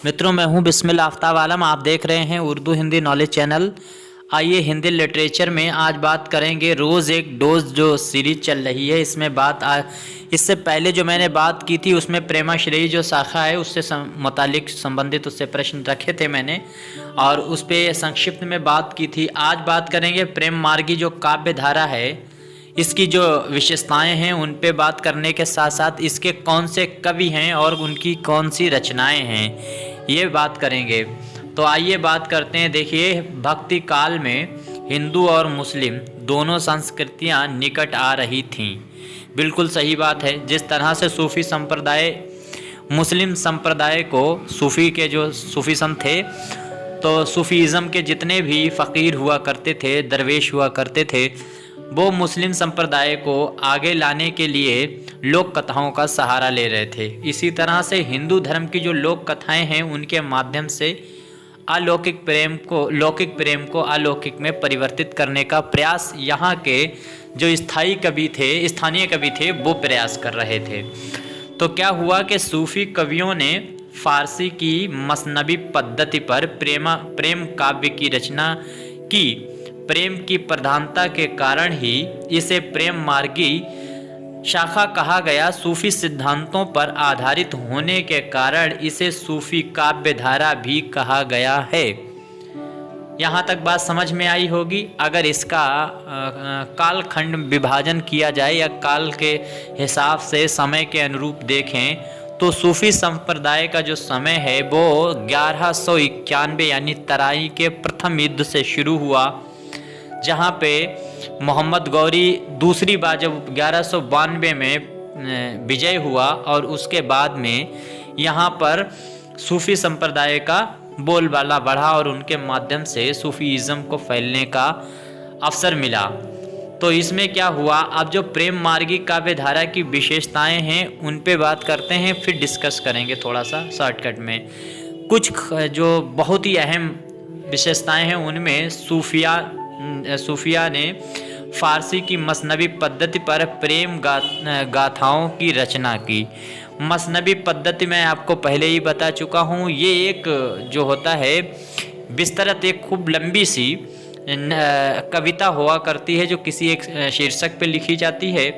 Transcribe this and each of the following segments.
मित्रों, मैं हूं बिस्मिल्लाह आफ्ताब आलम। आप देख रहे हैं उर्दू हिंदी नॉलेज चैनल। आइए हिंदी लिटरेचर में आज बात करेंगे रोज़ एक डोज जो सीरीज चल रही है इसमें इससे पहले जो मैंने बात की थी उसमें प्रेमाश्रेयी जो शाखा है उससे मुतालिक संबंधित उससे प्रश्न रखे थे मैंने और उस पर संक्षिप्त में बात की थी। आज बात करेंगे प्रेम मार्गी जो काव्य धारा है इसकी जो विशेषताएं हैं उन पे बात करने के साथ साथ इसके कौन से कवि हैं और उनकी कौन सी रचनाएं हैं ये बात करेंगे। तो आइए बात करते हैं। देखिए, भक्ति काल में हिंदू और मुस्लिम दोनों संस्कृतियां निकट आ रही थीं। बिल्कुल सही बात है। जिस तरह से सूफी संप्रदाय मुस्लिम संप्रदाय को सूफी के जो सूफी संत थे तो सूफीज़म के जितने भी फ़कीर हुआ करते थे, दरवेश हुआ करते थे, वो मुस्लिम संप्रदाय को आगे लाने के लिए लोक कथाओं का सहारा ले रहे थे। इसी तरह से हिंदू धर्म की जो लोक कथाएं हैं उनके माध्यम से लौकिक प्रेम को अलौकिक में परिवर्तित करने का प्रयास यहाँ के जो स्थानीय कवि थे वो प्रयास कर रहे थे। तो क्या हुआ कि सूफी कवियों ने फारसी की मसनबी पद्धति पर प्रेम काव्य की रचना की। प्रेम की प्रधानता के कारण ही इसे प्रेम मार्गी शाखा कहा गया। सूफी सिद्धांतों पर आधारित होने के कारण इसे सूफी काव्य धारा भी कहा गया है। यहाँ तक बात समझ में आई होगी। अगर इसका कालखंड विभाजन किया जाए या काल के हिसाब से समय के अनुरूप देखें तो सूफी संप्रदाय का जो समय है वो 1191 यानी तराई के प्रथम युद्ध से शुरू हुआ, जहाँ पे मोहम्मद गौरी दूसरी बार जब 1192 में विजय हुआ और उसके बाद में यहाँ पर सूफी संप्रदाय का बोलबाला बढ़ा और उनके माध्यम से सूफीज़म को फैलने का अवसर मिला। तो इसमें क्या हुआ, अब जो प्रेम मार्गी काव्य धारा की विशेषताएं हैं उन पे बात करते हैं, फिर डिस्कस करेंगे थोड़ा सा शॉर्टकट में। कुछ जो बहुत ही अहम विशेषताएं हैं उनमें सूफिया ने फारसी की मसनबी पद्धति पर प्रेम गाथाओं की रचना की। मसनबी पद्धति मैं आपको पहले ही बता चुका हूँ। ये एक जो होता है विस्तृत एक खूब लंबी सी कविता हुआ करती है जो किसी एक शीर्षक पे लिखी जाती है।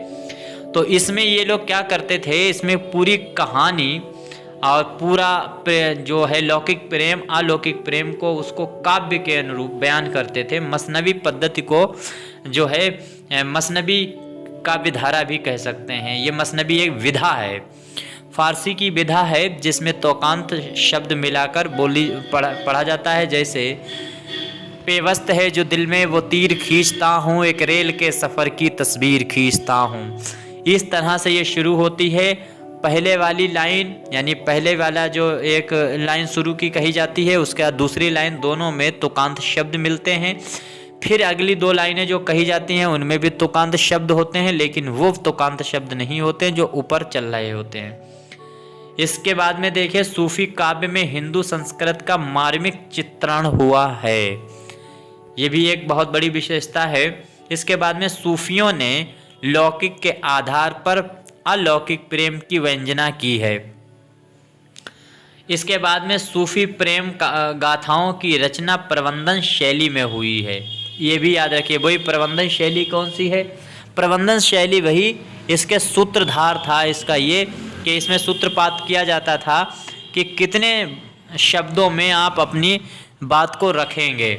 तो इसमें ये लोग क्या करते थे, इसमें पूरी कहानी और पूरा जो है लौकिक प्रेम अलौकिक प्रेम को उसको काव्य के अनुरूप बयान करते थे। मसनबी पद्धति को जो है मसनबी काव्य धारा भी कह सकते हैं। ये मसनबी एक विधा है, फारसी की विधा है जिसमें तोकांत शब्द मिलाकर पढ़ा जाता है। जैसे पेवस्त है जो दिल में वो तीर खींचता हूँ, एक रेल के सफ़र की तस्वीर खींचता हूँ। इस तरह से ये शुरू होती है। पहले वाली लाइन यानी पहले वाला जो एक लाइन शुरू की कही जाती है, उसके बाद दूसरी लाइन, दोनों में तुकांत शब्द मिलते हैं। फिर अगली दो लाइनें जो कही जाती हैं उनमें भी तुकांत शब्द होते हैं, लेकिन वो तुकांत शब्द नहीं होते जो ऊपर चल रहे होते हैं। इसके बाद में देखिए, सूफी काव्य में हिंदू संस्कृत का मार्मिक चित्रण हुआ है। ये भी एक बहुत बड़ी विशेषता है। इसके बाद में सूफियों ने लौकिक के आधार पर अलौकिक प्रेम की व्यंजना की है। इसके बाद में सूफी प्रेम गाथाओं की रचना प्रबंधन शैली में हुई है। ये भी याद रखिए। वही प्रबंधन शैली कौन सी है? प्रबंधन शैली वही इसके सूत्रधार था इसका ये कि इसमें सूत्रपात किया जाता था कि कितने शब्दों में आप अपनी बात को रखेंगे।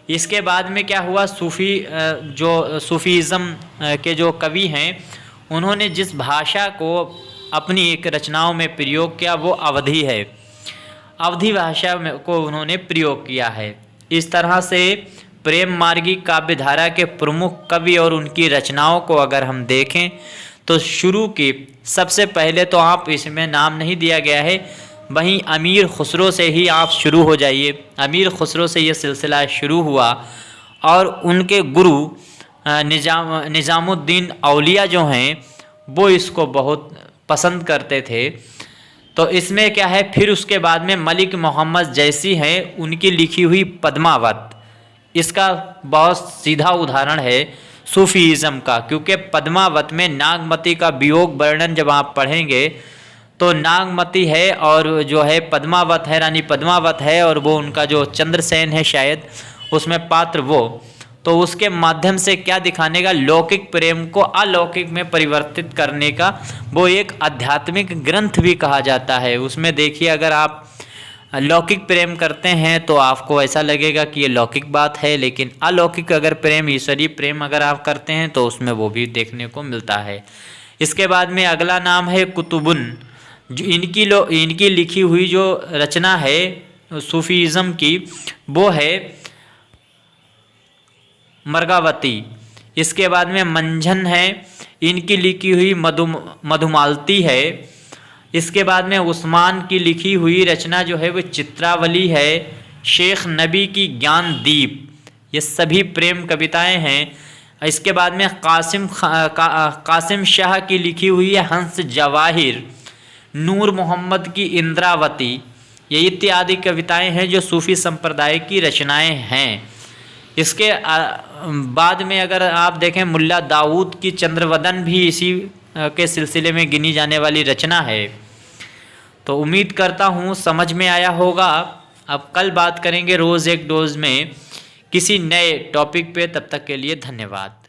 इसके बाद में क्या हुआ, जो सूफीज़म के जो कवि हैं उन्होंने जिस भाषा को अपनी एक रचनाओं में प्रयोग किया वो अवधी है। अवधी भाषा को उन्होंने प्रयोग किया है। इस तरह से प्रेम मार्गी काव्य धारा के प्रमुख कवि और उनकी रचनाओं को अगर हम देखें तो शुरू की सबसे पहले तो आप इसमें नाम नहीं दिया गया है, वहीं अमीर खुसरो से ही आप शुरू हो जाइए। अमीर खुसरो से ये सिलसिला शुरू हुआ और उनके गुरु निज़ामुद्दीन औलिया जो हैं वो इसको बहुत पसंद करते थे। तो इसमें क्या है, फिर उसके बाद में मलिक मोहम्मद जैसी हैं उनकी लिखी हुई पद्मावत, इसका बहुत सीधा उदाहरण है सूफीज़म का, क्योंकि पद्मावत में नागमती का वियोग वर्णन जब आप पढ़ेंगे तो नागमती है और जो है पद्मावत है, रानी पद्मावत है, और वो उनका जो चंद्रसेन है शायद उसमें पात्र वो, तो उसके माध्यम से क्या दिखाने का, लौकिक प्रेम को अलौकिक में परिवर्तित करने का वो एक आध्यात्मिक ग्रंथ भी कहा जाता है। उसमें देखिए अगर आप लौकिक प्रेम करते हैं तो आपको ऐसा लगेगा कि ये लौकिक बात है, लेकिन अलौकिक अगर प्रेम, ईश्वरीय प्रेम अगर आप करते हैं तो उसमें वो भी देखने को मिलता है। इसके बाद में अगला नाम है कुतुबुन, जो इनकी लिखी हुई जो रचना है सूफीज़म की वो है मर्गावती। इसके बाद में मंझन है, इनकी लिखी हुई मधुमालती है। इसके बाद में उस्मान की लिखी हुई रचना जो है वो चित्रावली है। शेख नबी की ज्ञान दीप, ये सभी प्रेम कविताएं हैं। इसके बाद में कासिम शाह की लिखी हुई है हंस जवाहिर, नूर मोहम्मद की इंद्रावती, ये इत्यादि कविताएं हैं जो सूफी संप्रदाय की रचनाएं हैं। इसके बाद में अगर आप देखें मुल्ला दाऊद की चंद्रवदन भी इसी के सिलसिले में गिनी जाने वाली रचना है। तो उम्मीद करता हूँ समझ में आया होगा। अब कल बात करेंगे रोज़ एक डोज में किसी नए टॉपिक पे, तब तक के लिए धन्यवाद।